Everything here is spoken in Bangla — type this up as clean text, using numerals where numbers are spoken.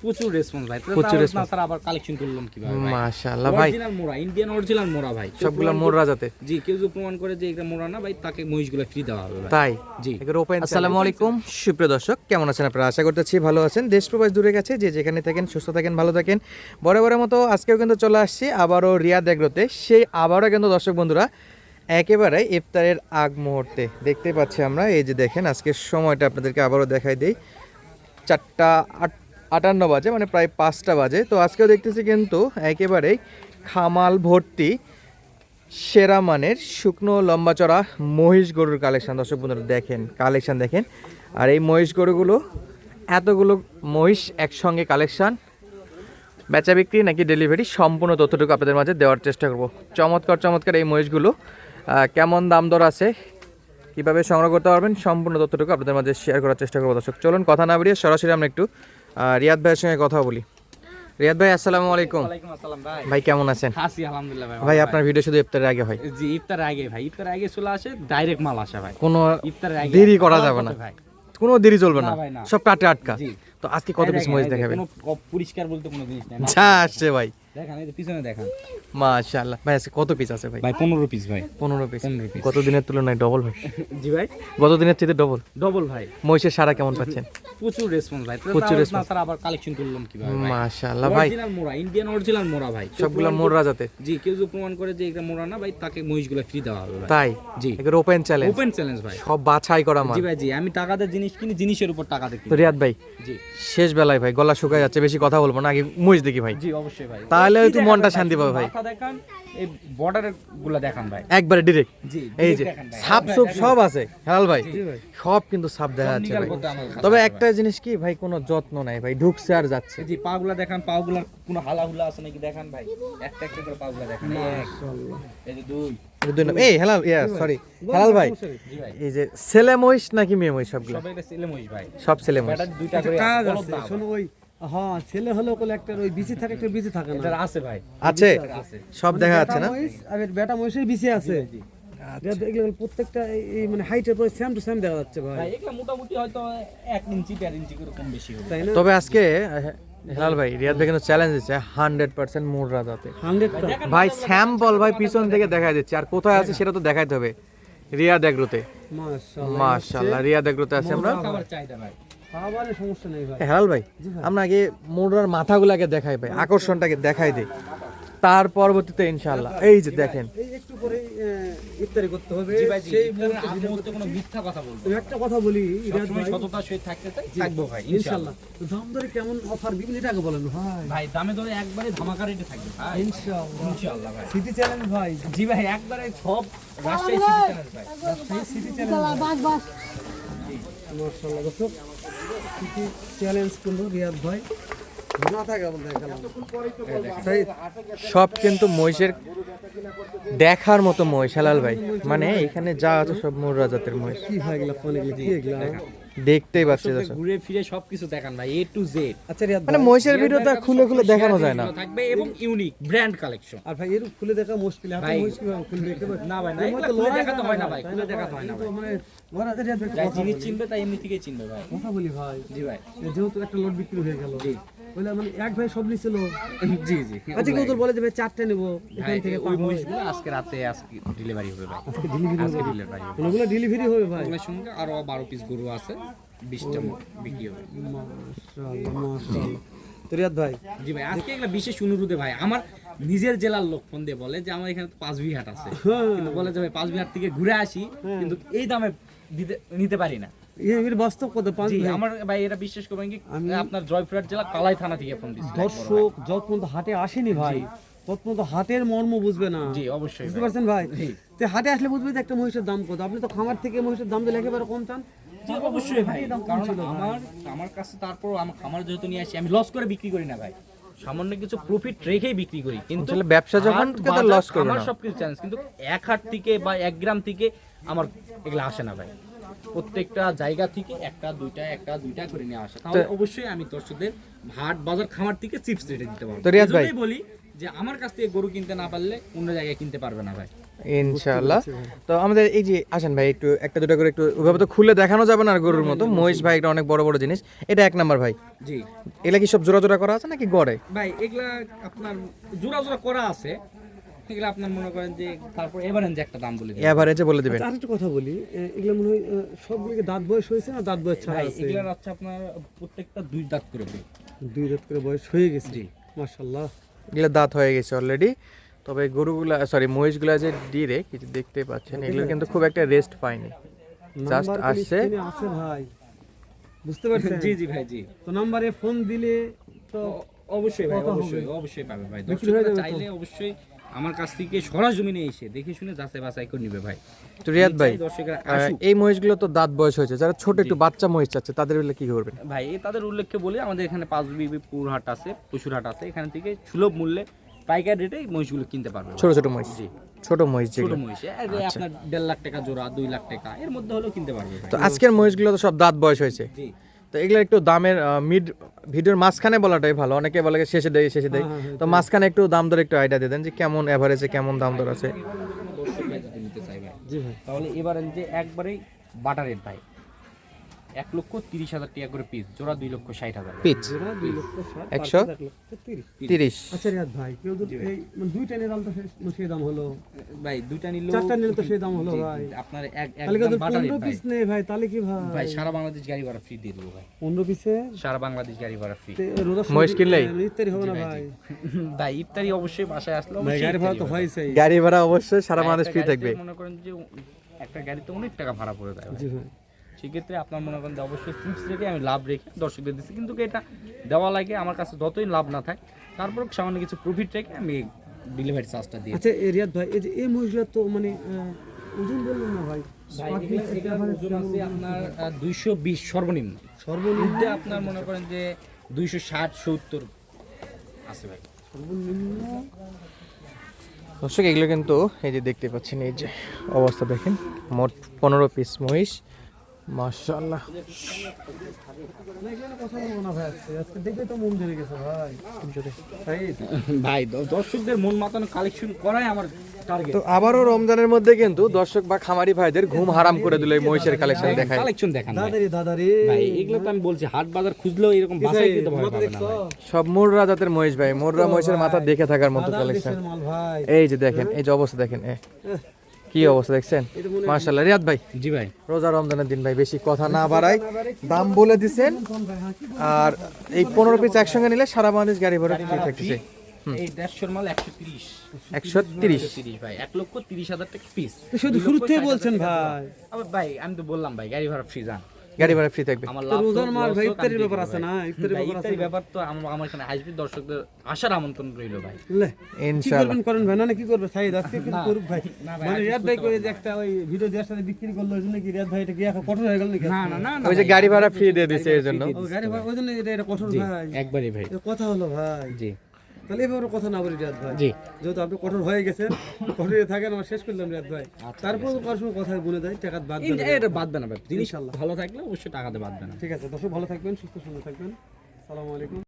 প্রচুর রেসপন্স ভাই। প্রচুর রেসপন্স। তাছাড়া আবার কালেকশন করলাম কিভাবে ভাই? মাশাআল্লাহ ভাই, অরিজিনাল মোরা, ইন্ডিয়ান অরিজিনাল মোরা ভাই। সবগুলা মোররা জাতে। জি, কেউ যদি প্রমাণ করে যে এটা মোরা না ভাই, তাকে মহিষগুলো ফ্রি দেওয়া হবে ভাই। তাই জি। আসসালামু আলাইকুম সুপ্রিয় দর্শক, কেমন আছেন আপনারা? আশা করতেছি ভালো আছেন। দেশ প্রবাস দূরে গেছে যে যেখানে থাকেন সুস্থ থাকেন, ভালো থাকেন। বরাবরের মতো আজকেও কিন্তু চলে আসছি আবারও রিয়াদ এগ্রোতে। সেই আবারও কিন্তু দর্শক বন্ধুরা একেবারে ইফতারের আগ মুহূর্তে দেখতে পাচ্ছি আমরা। এই যে দেখেন আজকের সময়টা আপনাদেরকে আবারও দেখাই দেই, 4:58 বাজে, মানে প্রায় 5টা বাজে। তো আজকেও দেখতেছি কিন্তু একেবারেই খামাল ভর্তি সেরা মানের শুকনো লম্বা চড়া মহিষ গরুর কালেকশন। দর্শক বন্ধুরা দেখেন, কালেকশন দেখেন। আর এই মহিষ গরুগুলো, এতগুলো মহিষ একসঙ্গে কালেকশন, বেচা বিক্রি নাকি ডেলিভারি, সম্পূর্ণ তথ্যটুকু আপনাদের মাঝে দেওয়ার চেষ্টা করব। চমৎকার চমৎকার এই মহিষগুলো কেমন দাম দর আছে, কীভাবে সংগ্রহ করতে পারবেন, সম্পূর্ণ তথ্যটুকু আপনাদের মাঝে শেয়ার করার চেষ্টা করবো। দর্শক চলুন কথা না বেরিয়ে সরাসরি আমরা একটু রিয়াদ ভাইয়ের সঙ্গে কথা বলি। রিয়াদ ভাই আসসালামু আলাইকুম। ওয়ালাইকুম আসসালাম ভাই। ভাই কেমন আছেন? আছি আলহামদুলিল্লাহ ভাই। ভাই আপনার ভিডিও শুধু ইফতারের আগে হয়? জি, ইফতার আগে ভাই, ইফতার আগে চলে আসে, ডাইরেক্ট মাল আসে ভাই। কোনো ইফতার আগে দেরি করা যাবে না ভাই, কোনো দেরি চলবে না, না ভাই, না। সব কাটে আটকা। জি। তো আজকে কত পিস মহিষ দেখাবেন? কোনো পরিষ্কার বলতে কোনো জিনিস নাই। যা আসছে ভাই, দেখেন এই যে পিছনে দেখেন মাশাআল্লাহ। ভাই আজকে কত পিস আছে ভাই? ভাই 15 পিস ভাই। 15 পিস। 15 পিস। গত দিনের তুলনায় ডবল ভাই। জি ভাই, গত দিনের চেয়ে ডবল। ডবল ভাই। মহিষের সারা কেমন পাচ্ছেন? প্রচুর রেসপন্স ভাই। প্রচুর response। তাছাড়া আবার কালেকশন করলাম কিভাবে ভাই? মাশাআল্লাহ ভাই, অরিজিনাল মোরা, ইন্ডিয়ান অরিজিনাল মোরা ভাই। সবগুলা মোররা জাতে। জি, কেউ যদি প্রমাণ করে যে এটা মোরা না ভাই, তাকে মহিষগুলো ফ্রি দেওয়া হবে ভাই। তাই জি, এগুলো ওপেন চ্যালেঞ্জ, ওপেন চ্যালেঞ্জ ভাই। সব বাছাই করা মাল। জি ভাই, জি, আমি টাকা দিয়ে জিনিস কিনি, জিনিসের উপর টাকা দিয়ে তো কিনি। রিয়াদ ভাই জি শেষ বেলায় ভাই গলা শুকায় যাচ্ছে, বেশি কথা বলবো না, আগে মহিষ দেখি ভাই। জি অবশ্যই ভাই। তাহলে কি হয়তো দেখান মনটা ভাই? শান্তি পাবে ভাই। মাথা দেখান, এই বর্ডারের গুলা দেখান ভাই। একবারে ডিরেক্ট। জি, এই direct যে দেখান ভাই। সাপ সুপ সব আছে হেলাল ভাই, জি ভাই। সব কিন্তু সাপ দেখা যাচ্ছে নিগাল ভাই। করতে আমার কাছে তবে আছে একটা জিনিস কি ভাই, কোনো যত্ন নাই ভাই, ঢুকছে আর যাচ্ছে। ভাই। জি, পাগুলা দেখান, পাগুলার কোনো হালাহুলা আছে নাকি দেখান ভাই। একটা একটা করে পাগুলা দেখান। এই যে দুই। এই হেলাল, সরি হেলাল ভাই, জি ভাই, এই যে ছেলে মহিষ নাকি মেয়ে মহিষ সবগুলো? সবাই এটা ছেলে মহিষ ভাই। সব ছেলে মহিষ। বেটা দুইটা করে কাজ বলদ আছে না শোনো, ওই হ্যাঁ ছেলে হলেও কোলে একটা ওই বিসি থাকে, একটা বিসি থাকে এটা না। আছে ভাই, আছে আছে। সব দেখা যাচ্ছে না? মহিষ আর এর বেটা মহিষের বিসি আছে। এগুলো প্রত্যেকটা এই মানে হাইটের পরে সেম টু সেম দেখা যাচ্ছে ভাই, ভাই এগুলা মোটামুটি হয়তো 1 ইঞ্চি 1.5 ইঞ্চি করে কম বেশি হবে। তাই না? তবে আজকে হেলাল ভাই, রিয়াদ ভাই কিন্তু চ্যালেঞ্জ দিচ্ছে 100% মুররা জাতে। 100 ভাই স্যাম্পল ভাই পিছন থেকে দেখাই দিচ্ছে, আর কোথায় আছে সেটা তো দেখাইতে হবে। রিয়াদ এগ্রোতে, মাশাআল্লাহ। মাশাআল্লাহ রিয়াদ এগ্রোতে আছে আমরা। খাবার চাহিদা ভাই। খাবারের সমস্যা নেই ভাই। হেলাল ভাই আমরা আগে মুররার মাথাগুলোকে দেখাই ভাই, আকর্ষণটাকে দেখাই দিই, তার পরবর্তীতে ইনশাআল্লাহ এই যে দেখেন। এই একটু পরে ইফতারি করতে হবে। জি ভাই, জি, সেই ইফতারের আগ মুহূর্তে কোনো মিথ্যা কথা বলবো আমি একটা কথা বলি ইরাদ সবসময় ভাই, সততার সহিত থাকতে চাই, থাকবো ভাই ইনশাআল্লাহ। দাম দরে কেমন অফার বিভিন্ন টাকা বলেন ভাই? ভাই দামে ধরে একবারে ধামাকা রেটে থাকবে ভাই, ইনশাআল্লাহ। ইনশাআল্লাহ ভাই। সিটি চ্যালেঞ্জ ভাই, জি ভাই, একবারে সব রাজশাহী সিটি চ্যানেল ভাই। Rajshahi city challenge. মাশাআল্লাহ দর্শক, সিটি চ্যালেঞ্জ করলো রিয়াদ ভাই। মাথা কেমন দেখালাম সব কিন্তু মহিষের দেখার মতো মহিষ হেলাল ভাই, মানে এখানে যা আছে সব মুররা জাতের মহিষ, কি হয় এগুলা, ফোন এগুলা কি এগুলা? দেখতেই পাচ্ছি দর্শকদের দর্শক। ঘুরে ফিরে সবকিছু দেখান ভাই, A to Z আচ্ছা রিয়াদ মানে ভাই, মহিষের ভিডিওটা খুলে খুলে দেখানো যায় না। থাকবে এবং ইউনিক ব্র্যান্ড কালেকশন। আর ভাই এর খুলে দেখা মুশকিল, আপনি ভাই, মহিষ কিভাবে খুলে দেখতে পারেন? না ভাই, না, তোমার এগুলা তো খুলে লড়াই দেখাতে করা হয় না ভাই, তাই খুলে দেখাতে হয় না কিন্তু ভাই। মানে লড়াই রিয়াদ ভাই যাই কথা জিনিস বলি। চিনবে তাই এমনি থেকেই চিনবে ভাই। কথা বলি ভাই, জি ভাই, যেহেতু একটা লট বিক্রি হয়ে গেল, জি বলে মানে এক ভাই সব নিছিল। জি জি। আচ্ছা কেউ তোর বলে যে ভাই 4টে নেব ভাই, এখান থেকে, ওই মহিষগুলো আজকে রাতে আজকে ডেলিভারি হবে ভাই, আজকে ডেলিভারি আজকে হবে, ডেলিভারি হবে। কোনগুলো ডেলিভারি হবে ভাই? ওগুলোর সঙ্গে আরো 12 পিস গরু আছে, 20টা বিক্রি হবে। মাশাআল্লাহ মাশাআল্লাহ। তো রিয়াদ ভাই, জি ভাই, আজকে এগুলা বিশেষ অনুরোধে ভাই, আমার নিজের জেলার লোক ফোন দিয়ে বলে যে আমার এখানে তো 5 বিঘাট আছে, কিন্তু বলে যে ভাই 5 বিঘাট থেকে ঘুরে আসি, কিন্তু এই দামে নিতে পারি না। এর বাস্তব কত? 5 জি, ভাই আমার ভাই এটা বিশ্বাস করবেন কি, আপনার জয়পুরহাট জেলা কালাই থানা থেকে ফোন দিচ্ছে। দর্শক যত পর্যন্ত হাটে আসেনি ভাই, তত পর্যন্ত হাটের মর্ম বুঝবে না। জি অবশ্যই বুঝতে ভাই। পারছেন ভাই? জি। তো হাটে আসলে বুঝবে যে একটা মহিষের দাম কত। আপনি তো খামার থেকে মহিষের দাম দিলে একেবারে কম চান। জি অবশ্যই ভাই, দাম কম কারণ ছিল ভাই। আমার কাছে তারপর আমার খামার যেহেতু নিয়ে আসি, আমি লস করে বিক্রি করি না ভাই, সামান্য কিছু প্রফিট রেখেই বিক্রি করি। কিন্তু আসলে ব্যবসা যখন হাট, তো বাজার, লস করবে আমার না। সবকিছু চ্যালেঞ্জ, কিন্তু এক হাট থেকে বা 1 গ্রাম থেকে আমার এগুলো আসে না ভাই। প্রত্যেকটা জায়গা থেকে একটা দুইটা করে নিয়ে আসে, তাহলে অবশ্যই আমি দর্শকদের হাট বাজার খামার থেকে চিপস রেটে দিতে পারবো। তো রিয়াদ ভাই, এজন্যই বলি যে আমার কাছ থেকে গরু কিনতে না পারলে অন্য জায়গায় কিনতে পারবে না ভাই। ইনশাআল্লাহ। তো আমাদের এই যে আসেন ভাই, একটু একটা দুটো করে একটু ওইভাবে তো খুলে দেখানো যাবে না আর গরুর মতো। মহিষ ভাই এটা অনেক বড় বড় জিনিস, এটা 1 নাম্বার ভাই। জি এগুলা কি সব জোড়া জোড়া করা আছে নাকি গড়ে? ভাই এগুলা আপনার জোড়া জোড়া করা আছে, এগুলা আপনার মনে করেন যে তারপর এবারেন যে একটা দাম বলে দিই এভারেজে বলে দিবেন। আচ্ছা, আরেকটা কথা বলি, এগুলো মনে হয় সবগুলোকে দাঁত বয়স হয়েছে না দাঁত বয়স ছাড়া ভাই, আছে? এগুলার হচ্ছে আপনার প্রত্যেকটা 2 দাঁত করে ভাই। 2 দাঁত করে বয়স হয়ে গেছে। জি মাশাআল্লাহ। এগুলো দাঁত হয়ে গেছে অলরেডি। তবে গরুগুলা সরি মহিষগুলা যে ডিরে কিছু দেখতে পাচ্ছেন, এগুলো কিন্তু খুব একটা রেস্ট পায়নি, জাস্ট নাম্বার আসছে। স্ক্রিনে আছে ভাই, বুঝতে পারছেন? জি জি ভাই জি। তো নাম্বারে ফোন দিলে তো অবশ্যই ভাই, কথা হবে। অবশ্যই অবশ্যই পাবে ভাই। বিক্রি হয়ে দর্শকরা যাবে তো? চাইলে অবশ্যই আমার কাছ থেকে সরাসরি এসে দেখে শুনে যাচাই বাছাই করে নিবে ভাই। তো রিয়াদ ভাই, দর্শকরা আসুক। এই মহিষগুলো তো দাঁত বয়স হয়েছে, যারা ছোট একটু বাচ্চা মহিষ চাচ্ছে তাদের বেলা কি করবেন? ভাই তাদের উল্লেখ্য বলি, আমাদের এখানে 5 বিবি পুরহাট আছে, পশুরহাট আছে, এখান থেকে সুলভ মূল্যে পাইকারি রেটে মহিষগুলো কিনতে পারবে। ছোট ছোট মহিষ, জি ছোট মহিষ ছোট যেগুলো। মহিষ আপনার 1.5 লাখ টাকা জোড়া, 2 লাখ টাকা এর মধ্যে হলেও কিনতে পারবে ভাই। তো আজকের মহিষগুলো তো সব দাঁত বয়স হয়েছে, জি তো এগুলো একটু দামের মিড ভিডিওর মাঝখানে বলাটাই ভালো। অনেকে বলে শেষে দেয় শেষে দেয়, তো মাঝখানে একটু দাম দর একটু আইডিয়া দিয়ে দেন যে কেমন এভারেজে কেমন দাম দর আছে। দর্শক ভাই যদি নিতে চাই ভাই, জি ভাই। তাহলে এবারে যে একবারেই বাটার রেট ভাই, 1,30,000 টাকা করে পিস, জোড়া 2,60,000 পিচ জোড়া 2,60,000, 100 1,30,000। 30। আচ্ছা রিয়াদ ভাই, কেউ যদি এই মানে দুইটা নিয়ে তো সেই দাম হলো, ভাই। দুইটা নিলেও 4টা নিলে তো সেই দাম হলো ভাই। আপনার তাহলে একদম যদি বাটার 15 রেট ভাই। পিস নেই ভাই, তাহলে কি ভাই? ভাই সারা বাংলাদেশ গাড়ি ভাড়া ফ্রি দিয়ে দেবো ভাই, 15 পিসে সারা বাংলাদেশ গাড়ি ভাড়া ফ্রি। রোজার মহিষ কিনলেই? ইফতারি হবে না ভাই? ভাই ইফতারি অবশ্যই বাসায় আসলে ভাই অবশ্যই গাড়ি ভাড়া তো ইফতারি হবে। হয়েছে। গাড়ি ভাড়া অবশ্যই সারা ভাই, বাংলাদেশ একটা ফ্রি গাড়িতে থাকবে। মনে করেন যে একটা গাড়িতে অনেক টাকা ভাড়া পড়ে দেয় ভাই। জি ভাই। সেক্ষেত্রে আপনার মনে করেন যে অবশ্যই চিপস রেখে আমি লাভ রেখে দর্শকদের দিচ্ছি, কিন্তু এটা দেওয়া লাগে আমার কাছে যতই লাভ না থাকে, তারপর সামান্য কিছু প্রফিট রেখে আমি ডেলিভারি চার্জটা দিই। আচ্ছা রিয়াদ ভাই, এই যে এই মহিষগুলো তো মানে ওজন বললেন না ভাই? ভাই এগুলার ওজন আছে আপনার 220 সর্বনিম্ন, সর্বনিম্ন আপনার মনে করেন যে 260-70 আছে ভাই। সর্বনিম্ন দর্শক এগুলো কিন্তু এই যে দেখতে পাচ্ছেন, এই যে অবস্থা দেখেন, মোট 15 পিস মহিষ, মাশাআল্লাহ। কথা বলবো না ভাই, আজকে দেখে তো মন জেনে গেছে ভাই। ভাই দর্শকদের মন মাতানো কালেকশন করাই আমার টার্গেট। তো আবারও রমজানের মধ্যে কিন্তু দর্শক বা খামারি ভাইদের ঘুম হারাম করে দিল এই মহিষের কালেকশন দেখায়। কালেকশন দেখান ভাই। দাদারি দাদারি ভাই এগুলো তো আমি বলছি, হাট বাজার খুঁজলেও এরকম বাসায় দিতে ভয় পাবে না ভাই। সব মুররা জাতের মহিষ ভাই, মুররা মহিষের মাথা দেখে থাকার মতো কালেকশন। দেশের মাল ভাই। এই যে দেখেন, এই যে অবস্থা দেখেন, কি অবস্থা দেখছেন, মাশাআল্লাহ। রিয়াদ ভাই, জি ভাই। রোজা রমজানের দিন ভাই বেশি কথা না বাড়াই, দাম বলে দিছেন। আর এই 15 পিস একসঙ্গে নিলে সারা বাংলাদেশ গাড়ি ভাড়া ফ্রি থাকতেছে। এই 150 মাল 130 130 ভাই, 1,30,000 টাকা পিস। তো শুধু শুরুতেই বলছেন ভাই। আবার ভাই আমি তো বললাম ভাই গাড়ি ভাড়া ফ্রি যান, গাড়ি ভাড়া ফ্রি থাকবে। আমার তো লাভ রোজার মাল ভাই, loss হোক, আমি ইফতারির দেখবো ব্যাপার আছে ভাই। না? ইফতারির ভাই, ব্যাপার আছে ইফতারির না? ব্যাপার তো আমার এখানে হাসপির দর্শকদের আসার আমন্ত্রণ রইল ভাই। লে, কি ইনশাআল্লাহ। করেন ভাই? না কি করবে সাইদ আজকে কি করুক ভাই? না ভাই, মানে আজকে রিয়াদ ভাই করে যে একটা ওই ভিডিও দেওয়ার সাথে বিক্রি করলো, ওই জন্য কি রিয়াদ ভাই এটা কি এখন কঠোর হয়ে গেল নাকি? না না না না ওই যে গাড়ি ভাড়া ফ্রি দিয়ে দিছে এর জন্য। ও গাড়ি ভাই ওই জন্য এটা কঠোর ভাই। একবারই ভাই। এ কথা হলো ভাই। জি তাহলে এভাবে কথা না বলি রিয়াদ ভাই। জি যেহেতু আপনি কঠোর হয়ে গেছেন, কঠোর থাকেন, আমার শেষ করলাম রিয়াদ ভাই। তারপর কারোর সঙ্গে কথা বলে দেয়, টাকা বাদ দেন। এটা বাদবে না ভাই, জিনিস ইনশাআল্লাহ। ভালো থাকলে অবশ্যই টাকাতে বাদবে না। ঠিক আছে দর্শক, ভালো থাকবেন, সুস্থ সুন্দর থাকবেন। আসসালামু আলাইকুম।